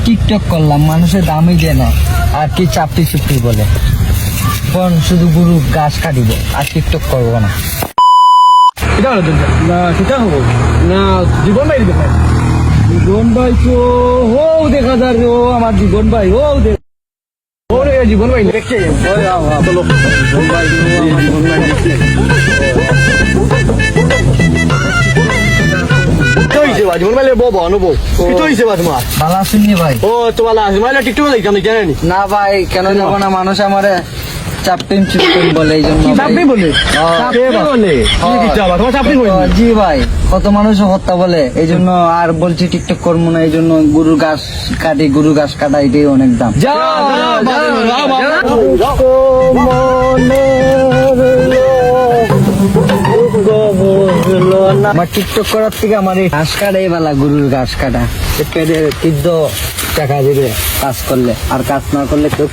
TikTok করলাম, মানুষের দামই দেয় না, আর কি চাপটি চুপটি বলে। এখন শুধু গরু ঘাস কাটিব, আর টিকটক করবো না। এটা হলো না, সেটা হবো না। জীবন ভাই দেখা, জীবন ভাই তো ও দেখা যায়, ও আমার জীবন ভাই, ও ও রে জীবন ভাই দেখছে, চলো জীবন ভাই, জীবন ভাই দেখছে। জীবন ভাই বউ আনবো কি হয়েছে বা তোমার? ভালো আসেননি ভাই? ও তো ভালো আছে মানে টিকটক দেখতাম জানি না ভাই, কেন যাবো না? মানুষ আমারে চাপটিম চুপটিম বলে, এই জন্য ভাই। চাপড়ি বলে হ্যাঁ। বলে তোমার চাপড়ি বলে? জি ভাই, কত মানুষ হত্যা বলে, এই জন্য আর বলছি টিকটক করবো না। এই জন্য গরুর ঘাস কাটি, গরু ঘাস কাটা, এটাই অনেক দাম। আমার টিকটক করার থেকে আমার এই ঘাস কাটাই বেলা, গরুর ঘাস কাটা। তীর্থ টাকা দেবে কাজ করলে, আর কাজ না করলে কেউ